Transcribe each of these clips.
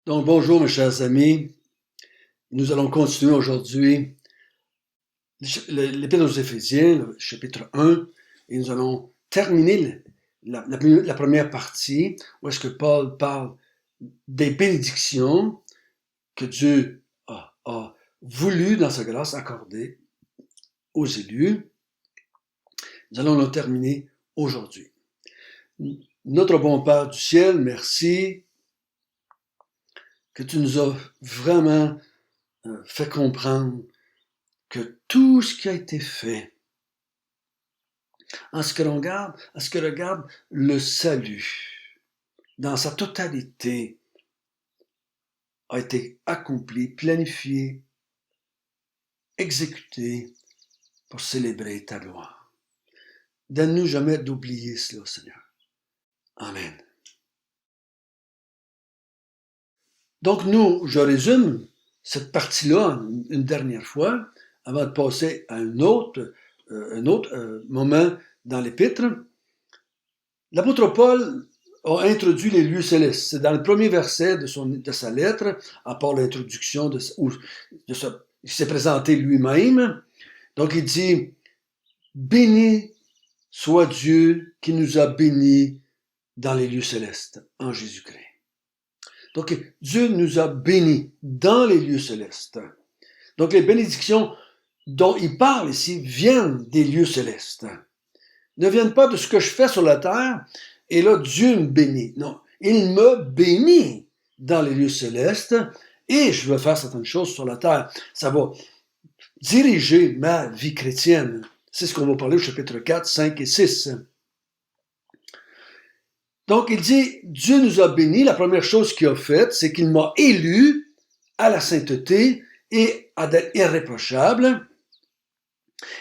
Donc, bonjour mes chers amis. Nous allons continuer aujourd'hui l'Épître aux Éphésiens, le chapitre 1, et nous allons terminer la première partie où est-ce que Paul parle des bénédictions que Dieu a voulu dans sa grâce accorder aux élus. Nous allons le terminer aujourd'hui. Notre bon Père du ciel, merci que tu nous as vraiment fait comprendre que tout ce qui a été fait en ce que regarde le salut dans sa totalité a été accompli, planifié, exécuté pour célébrer ta gloire. Donne-nous jamais d'oublier cela, Seigneur. Amen. Donc je résume cette partie-là une dernière fois avant de passer à un autre moment dans l'Épître. L'apôtre Paul a introduit les lieux célestes. C'est dans le premier verset de sa lettre, à part l'introduction il s'est présenté lui-même. Donc il dit « Béni soit Dieu qui nous a bénis dans les lieux célestes en Jésus-Christ. » Donc Dieu nous a bénis dans les lieux célestes. Donc les bénédictions dont il parle ici viennent des lieux célestes. Ne viennent pas de ce que je fais sur la terre, et là, Dieu me bénit. Non, il me bénit dans les lieux célestes, et je veux faire certaines choses sur la terre. Ça va diriger ma vie chrétienne. C'est ce qu'on va parler au chapitre 4, 5 et 6. Donc, il dit, Dieu nous a bénis. La première chose qu'il a faite, c'est qu'il m'a élu à la sainteté et à d'être irréprochable.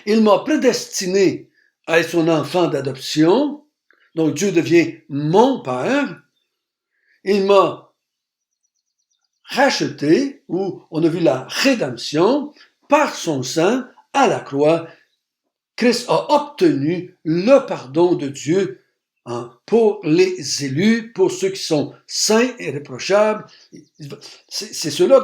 Il m'a prédestiné à être son enfant d'adoption. Donc, Dieu devient mon Père. Il m'a racheté, ou on a vu la rédemption, par son sang à la croix. Christ a obtenu le pardon de Dieu pour les élus, pour ceux qui sont saints et irréprochables. C'est ceux-là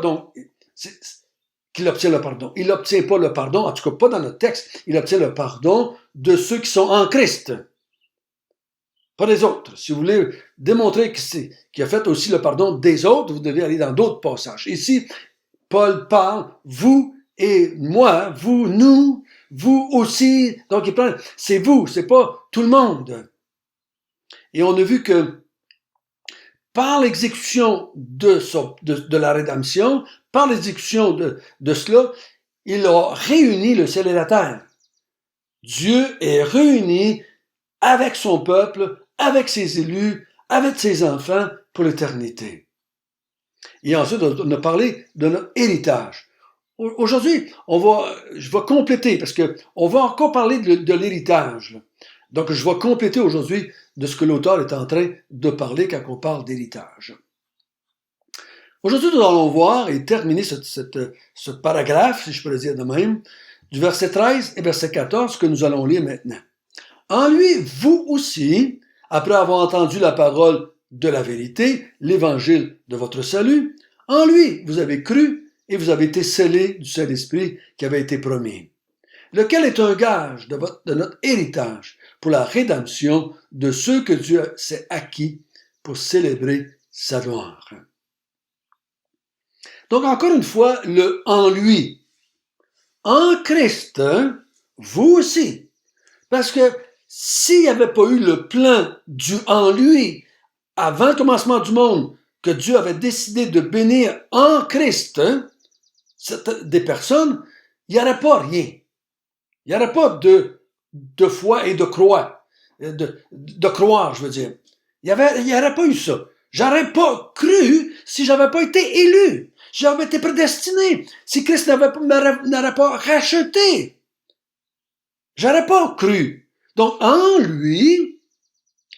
qu'il obtient le pardon. Il n'obtient pas le pardon, en tout cas pas dans notre texte, il obtient le pardon de ceux qui sont en Christ. Pas des autres. Si vous voulez démontrer qu'il a fait aussi le pardon des autres, vous devez aller dans d'autres passages. Ici, Paul parle, vous et moi, vous, nous, vous aussi. Donc, il parle, c'est vous, c'est pas tout le monde. Et on a vu que par l'exécution de la rédemption, par l'exécution de cela, il a réuni le ciel et la terre. Dieu est réuni avec son peuple, avec ses élus, avec ses enfants pour l'éternité. Et ensuite, on a parlé de notre héritage. Aujourd'hui, je vais compléter, parce que on va encore parler de l'héritage. Donc, je vais compléter aujourd'hui de ce que l'auteur est en train de parler quand on parle d'héritage. Aujourd'hui, nous allons voir et terminer ce paragraphe, si je peux le dire de même, du verset 13 et verset 14 que nous allons lire maintenant. En lui, vous aussi, après avoir entendu la parole de la vérité, l'évangile de votre salut, en lui, vous avez cru et vous avez été scellés du Saint-Esprit qui avait été promis, lequel est un gage de notre héritage pour la rédemption de ceux que Dieu s'est acquis pour célébrer sa gloire. Donc, encore une fois, le « en lui ». En Christ, vous aussi. Parce que s'il n'y avait pas eu le plan du « en lui » avant le commencement du monde, que Dieu avait décidé de bénir en Christ des personnes, il n'y aurait pas rien. Il n'y aurait pas de foi et de croix. De croire, je veux dire. Il n'y aurait pas eu ça. J'aurais pas cru si j'avais pas été élu. Si j'avais été prédestiné. Si Christ n'aurait pas racheté. J'aurais pas cru. Donc, en lui,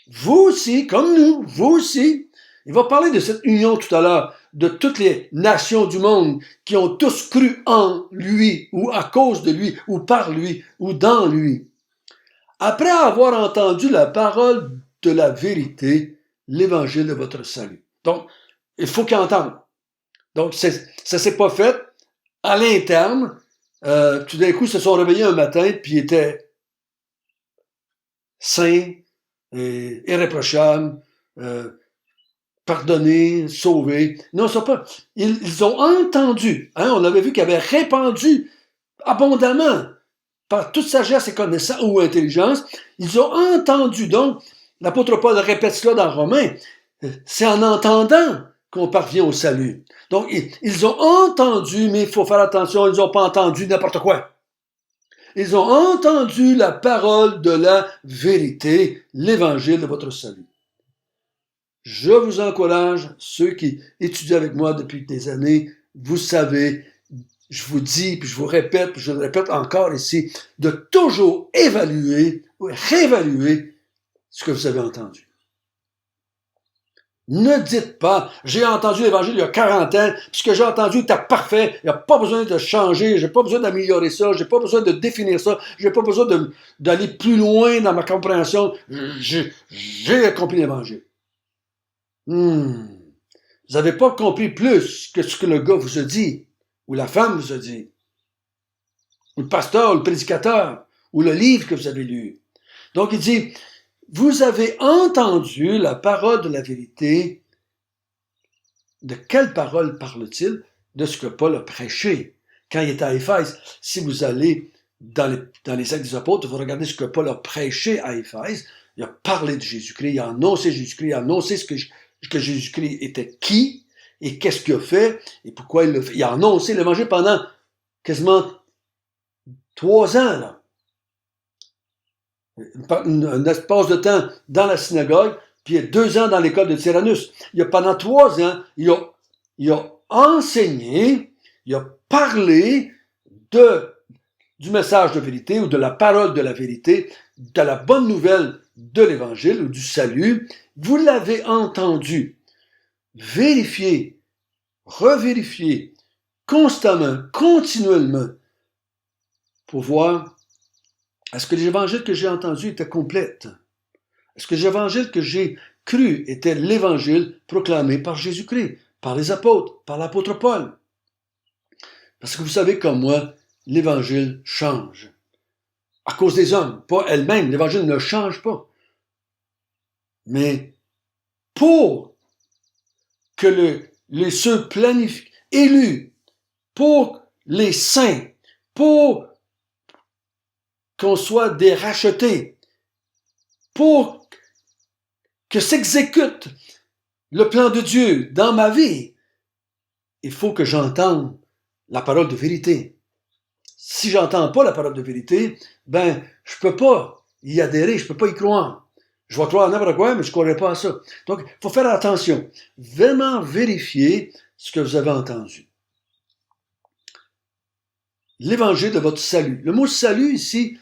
vous aussi, comme nous, vous aussi, il va parler de cette union tout à l'heure, de toutes les nations du monde qui ont tous cru en lui, ou à cause de lui, ou par lui, ou dans lui. Après avoir entendu la parole de la vérité, l'évangile de votre salut. Donc, il faut qu'ils entendent. Donc, ça ne s'est pas fait à l'interne. Tout d'un coup, ils se sont réveillés un matin, puis ils étaient saints, irréprochables, pardonnés, sauvés. Non, ça pas. Ils ont entendu. Hein, on avait vu qu'ils avaient répandu abondamment par toute sagesse et connaissance ou intelligence. Ils ont entendu. Donc, l'apôtre Paul répète cela dans Romains. C'est en entendant qu'on parvient au salut. Donc, ils ont entendu, mais il faut faire attention, ils n'ont pas entendu n'importe quoi. Ils ont entendu la parole de la vérité, l'évangile de votre salut. Je vous encourage, ceux qui étudient avec moi depuis des années, vous savez, je vous dis, puis je vous répète, puis je le répète encore ici, de toujours évaluer, réévaluer ce que vous avez entendu. Ne dites pas, j'ai entendu l'évangile il y a 40 ans, puis ce que j'ai entendu était parfait, il n'y a pas besoin de changer, j'ai pas besoin d'améliorer ça, j'ai pas besoin de définir ça, j'ai pas besoin d'aller plus loin dans ma compréhension, j'ai accompli l'évangile. Vous n'avez pas compris plus que ce que le gars vous a dit, ou la femme vous a dit, ou le pasteur, ou le prédicateur, ou le livre que vous avez lu. Donc il dit, vous avez entendu la parole de la vérité. De quelle parole parle-t-il? De ce que Paul a prêché quand il était à Éphèse. Si vous allez dans les Actes des Apôtres, vous regardez ce que Paul a prêché à Éphèse. Il a parlé de Jésus-Christ, il a annoncé Jésus-Christ, il a annoncé que Jésus-Christ était qui et qu'est-ce qu'il a fait et pourquoi il l'a fait. Il a annoncé l'évangile pendant quasiment 3 ans, là. Un espace de temps dans la synagogue, puis 2 ans dans l'école de Tyrannus. Pendant 3 ans, il a enseigné, il a parlé du message de vérité ou de la parole de la vérité, de la bonne nouvelle de l'évangile ou du salut. Vous l'avez entendu. Vérifiez, revérifiez constamment, continuellement, pour voir est-ce que l'évangile que j'ai entendu était complète? Est-ce que l'évangile que j'ai cru était l'évangile proclamé par Jésus-Christ, par les apôtres, par l'apôtre Paul? Parce que vous savez comme moi, l'évangile change. À cause des hommes, pas elle-même, l'évangile ne change pas. Mais pour que ceux planifiés, élus, pour les saints, pour qu'on soit des rachetés, pour que s'exécute le plan de Dieu dans ma vie, il faut que j'entende la parole de vérité. Si j'entends pas la parole de vérité, je peux pas y adhérer, je peux pas y croire. Je vais croire à n'importe quoi, mais je ne croirai pas à ça. Donc, il faut faire attention. Vraiment vérifier ce que vous avez entendu. L'évangile de votre salut. Le mot salut ici,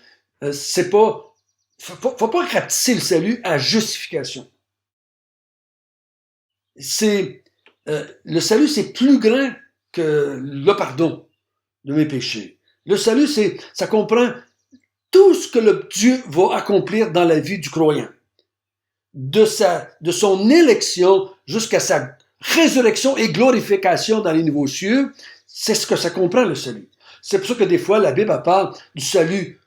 c'est pas... Faut pas rapetisser le salut à justification. Le salut, c'est plus grand que le pardon de mes péchés. Le salut, ça comprend tout ce que le Dieu va accomplir dans la vie du croyant. De son élection jusqu'à sa résurrection et glorification dans les nouveaux cieux, c'est ce que ça comprend le salut. C'est pour ça que des fois, la Bible parle du salut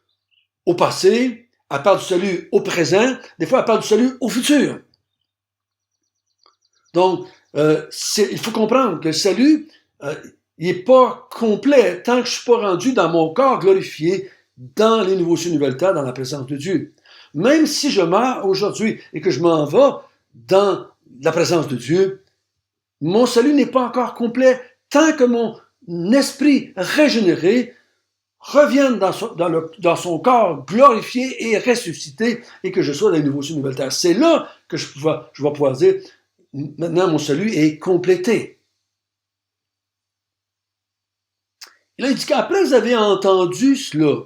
au passé, elle parle du salut au présent, des fois elle parle du salut au futur. Donc, il faut comprendre que le salut, il n'est pas complet tant que je ne suis pas rendu dans mon corps glorifié dans les nouveaux cieux, nouvelles terres, dans la présence de Dieu. Même si je meurs aujourd'hui et que je m'en vais dans la présence de Dieu, mon salut n'est pas encore complet tant que mon esprit régénéré revienne dans son corps glorifié et ressuscité et que je sois dans les nouveaux cieux, nouvelles terres. C'est là que je vais pouvoir dire, maintenant mon salut est complété. Et là, il dit qu'après vous avez entendu cela,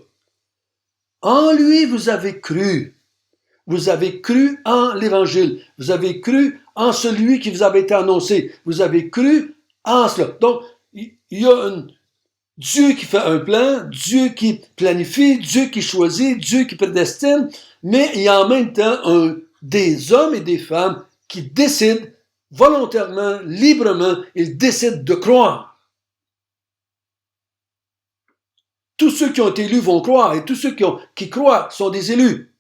en lui vous avez cru. Vous avez cru en l'Évangile. Vous avez cru en celui qui vous avait été annoncé. Vous avez cru en cela. Donc, il y a Dieu qui fait un plan, Dieu qui planifie, Dieu qui choisit, Dieu qui prédestine, mais il y a en même temps des hommes et des femmes qui décident volontairement, librement, ils décident de croire. Tous ceux qui ont été élus vont croire, et tous ceux qui croient sont des élus.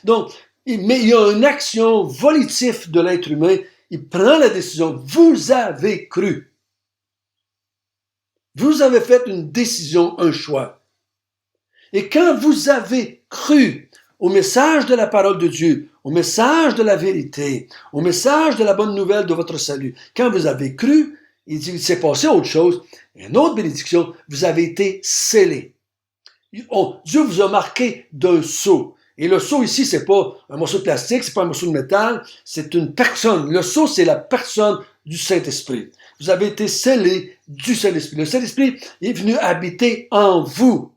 Donc, mais il y a une action volitive de l'être humain. Il prend la décision. Vous avez cru. Vous avez fait une décision, un choix. Et quand vous avez cru au message de la parole de Dieu, au message de la vérité, au message de la bonne nouvelle de votre salut, quand vous avez cru, il dit, il s'est passé autre chose, une autre bénédiction, vous avez été scellés. Dieu vous a marqué d'un sceau. Et le sceau ici, c'est pas un morceau de plastique, c'est pas un morceau de métal, c'est une personne. Le sceau, c'est la personne du Saint-Esprit. Vous avez été scellés du Saint-Esprit. Le Saint-Esprit est venu habiter en vous,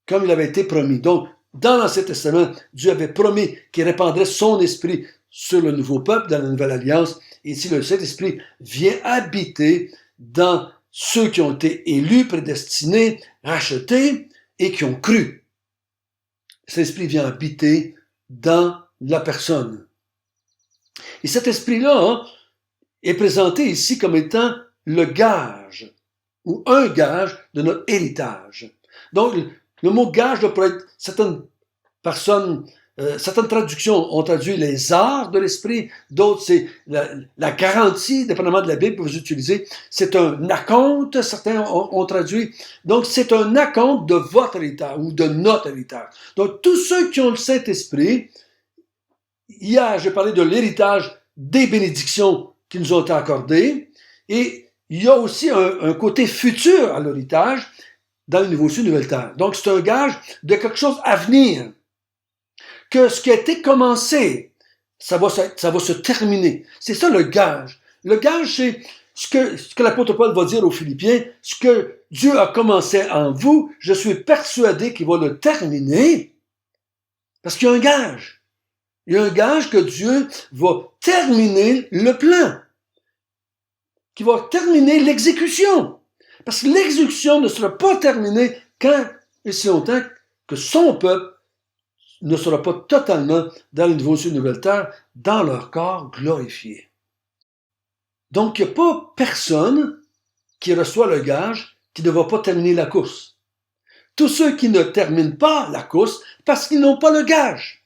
comme il avait été promis. Donc, dans l'Ancien Testament, Dieu avait promis qu'il répandrait son esprit sur le nouveau peuple, dans la nouvelle alliance. Et ici, le Saint-Esprit vient habiter dans ceux qui ont été élus, prédestinés, rachetés et qui ont cru. Le Saint-Esprit vient habiter dans la personne. Et cet esprit-là est présenté ici comme étant le gage, ou un gage de notre héritage. Donc, le mot gage pourrait être certaines personnes, certaines traductions ont traduit les arts de l'esprit, d'autres c'est la garantie, dépendamment de la Bible que vous utilisez. C'est un acompte, certains ont traduit. Donc, c'est un acompte de votre héritage ou de notre héritage. Donc, tous ceux qui ont le Saint-Esprit, hier, j'ai parlé de l'héritage des bénédictions qui nous ont été accordées, et il y a aussi un côté futur à l'héritage dans le nouveau ciel, nouvelle terre. Donc, c'est un gage de quelque chose à venir. Que ce qui a été commencé, ça va se terminer. C'est ça le gage. Le gage, c'est ce que l'apôtre Paul va dire aux Philippiens, ce que Dieu a commencé en vous, je suis persuadé qu'il va le terminer, parce qu'il y a un gage. Il y a un gage que Dieu va terminer le plan, qu'il va terminer l'exécution. Parce que l'exécution ne sera pas terminée quand et si longtemps que son peuple ne sera pas totalement dans le nouveau ciel, nouvelle terre, dans leur corps glorifié. Donc, il n'y a pas personne qui reçoit le gage qui ne va pas terminer la course. Tous ceux qui ne terminent pas la course, parce qu'ils n'ont pas le gage.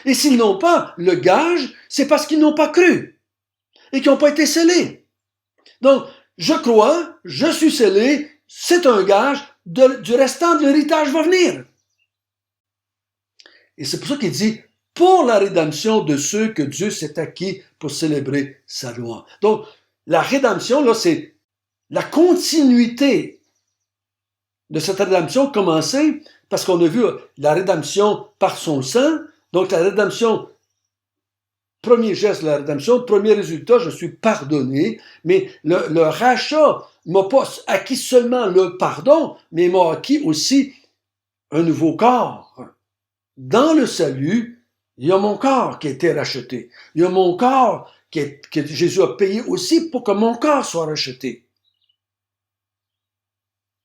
Et s'ils n'ont pas le gage, c'est parce qu'ils n'ont pas cru et qu'ils n'ont pas été scellés. Donc, je crois, je suis scellé, c'est un gage, du restant de l'héritage va venir. Et c'est pour ça qu'il dit, pour la rédemption de ceux que Dieu s'est acquis pour célébrer sa loi. Donc, la rédemption, là, c'est la continuité de cette rédemption commencée, parce qu'on a vu la rédemption par son sang. Donc, la rédemption, premier geste de la rédemption, premier résultat, je suis pardonné, mais le rachat m'a pas acquis seulement le pardon, mais m'a acquis aussi un nouveau corps. Dans le salut, il y a mon corps qui a été racheté. Il y a mon corps que Jésus a payé aussi pour que mon corps soit racheté.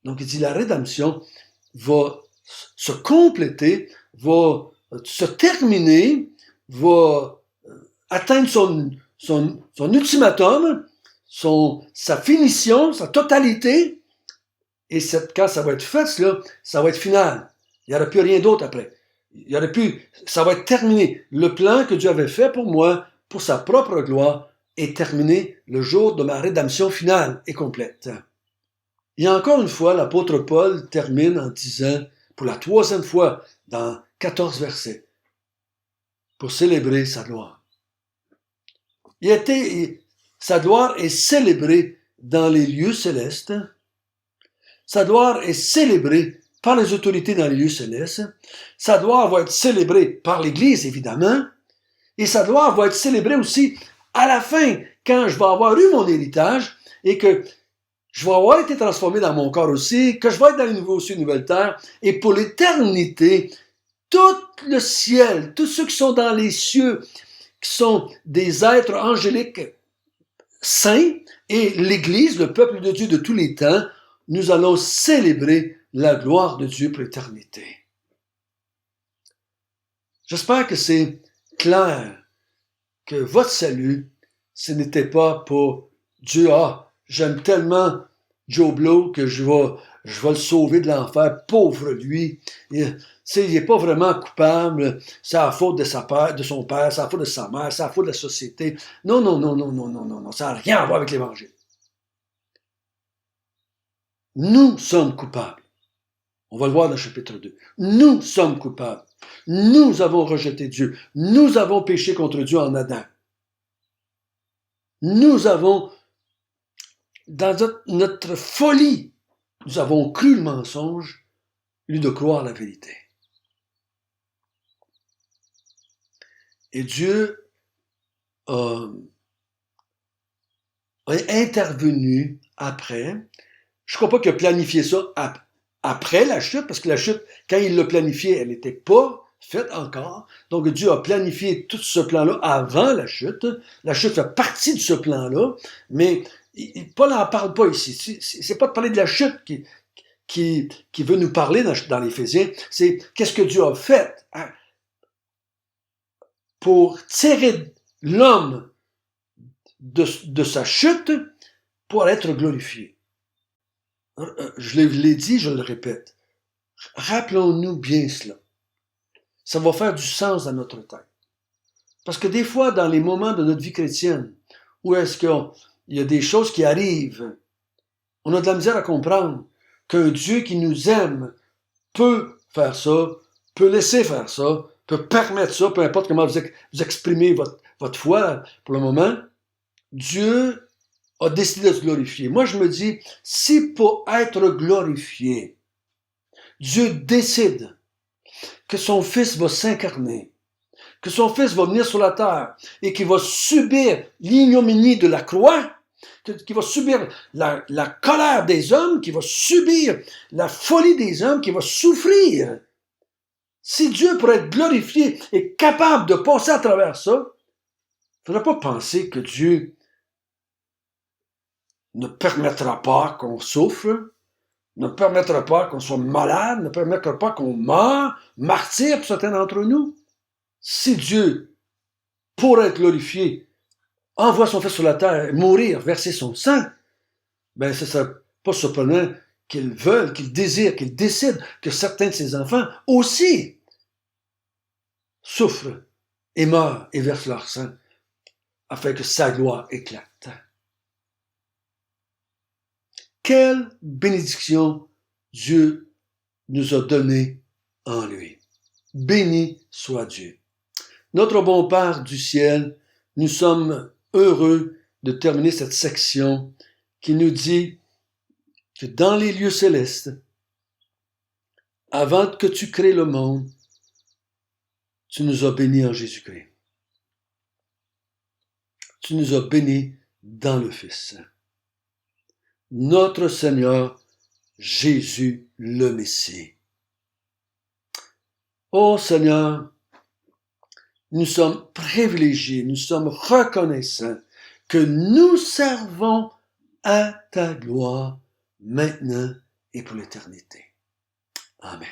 Donc, il dit, la rédemption va se compléter, va se terminer, va atteindre son ultimatum, sa finition, sa totalité, et quand ça va être fait, là, ça va être final. Il n'y aura plus rien d'autre après. Ça va être terminé. Le plan que Dieu avait fait pour moi, pour sa propre gloire, est terminé le jour de ma rédemption finale et complète. Et encore une fois, l'apôtre Paul termine en disant, pour la 3e fois, dans 14 versets, pour célébrer sa gloire. Sa gloire est célébrée dans les lieux célestes. Sa gloire est célébrée par les autorités dans les lieux célestes. Sa gloire va être célébrée par l'Église, évidemment. Et sa gloire va être célébrée aussi à la fin, quand je vais avoir eu mon héritage et que je vais avoir été transformé dans mon corps aussi, que je vais être dans le nouveau ciel, nouvelle terre. Et pour l'éternité, tout le ciel, tous ceux qui sont dans les cieux, qui sont des êtres angéliques saints, et l'Église, le peuple de Dieu de tous les temps, nous allons célébrer la gloire de Dieu pour l'éternité. J'espère que c'est clair que votre salut, ce n'était pas pour Dieu, j'aime tellement Joe Blow que je vais le sauver de l'enfer, pauvre lui. Il n'est pas vraiment coupable, c'est la faute de son père, c'est la faute de sa mère, c'est la faute de la société. Non, non, non, non, non, non, non, non, ça n'a rien à voir avec l'Évangile. Nous sommes coupables. On va le voir dans le chapitre 2. Nous sommes coupables. Nous avons rejeté Dieu. Nous avons péché contre Dieu en Adam. Nous avons, dans notre folie, nous avons cru le mensonge, au lieu de croire la vérité. Et Dieu a intervenu après. Je ne crois pas qu'il a planifié ça après la chute, parce que la chute, quand il l'a planifiée, elle n'était pas faite encore. Donc Dieu a planifié tout ce plan-là avant la chute. La chute fait partie de ce plan-là, mais Paul n'en parle pas ici. C'est pas de parler de la chute qui veut nous parler dans l'Éphésiens, c'est qu'est-ce que Dieu a fait pour tirer l'homme de sa chute pour être glorifié. Je l'ai dit, je le répète. Rappelons-nous bien cela. Ça va faire du sens dans notre tête. Parce que des fois, dans les moments de notre vie chrétienne, où est-ce qu'il y a des choses qui arrivent, on a de la misère à comprendre qu'un Dieu qui nous aime peut faire ça, peut laisser faire ça, peut permettre ça, peu importe comment vous exprimez votre foi pour le moment. Dieu a décidé de se glorifier. Moi, je me dis, si pour être glorifié, Dieu décide que son Fils va s'incarner, que son Fils va venir sur la terre et qu'il va subir l'ignominie de la croix, qu'il va subir la colère des hommes, qu'il va subir la folie des hommes, qu'il va souffrir. Si Dieu, pour être glorifié, est capable de passer à travers ça, il ne faudrait pas penser que Dieu ne permettra pas qu'on souffre, ne permettra pas qu'on soit malade, ne permettra pas qu'on meure, martyr pour certains d'entre nous. Si Dieu, pour être glorifié, envoie son Fils sur la terre, mourir, verser son sang, ben ce ne serait pas surprenant qu'il veuille, qu'il désire, qu'il décide que certains de ses enfants aussi souffrent et meurent et versent leur sang afin que sa gloire éclate. Quelle bénédiction Dieu nous a donnée en lui. Béni soit Dieu. Notre bon Père du ciel, nous sommes heureux de terminer cette section qui nous dit que dans les lieux célestes, avant que tu crées le monde, tu nous as bénis en Jésus-Christ. Tu nous as bénis dans le Fils. Notre Seigneur Jésus le Messie. Ô Seigneur, nous sommes privilégiés, nous sommes reconnaissants que nous servons à ta gloire maintenant et pour l'éternité. Amen.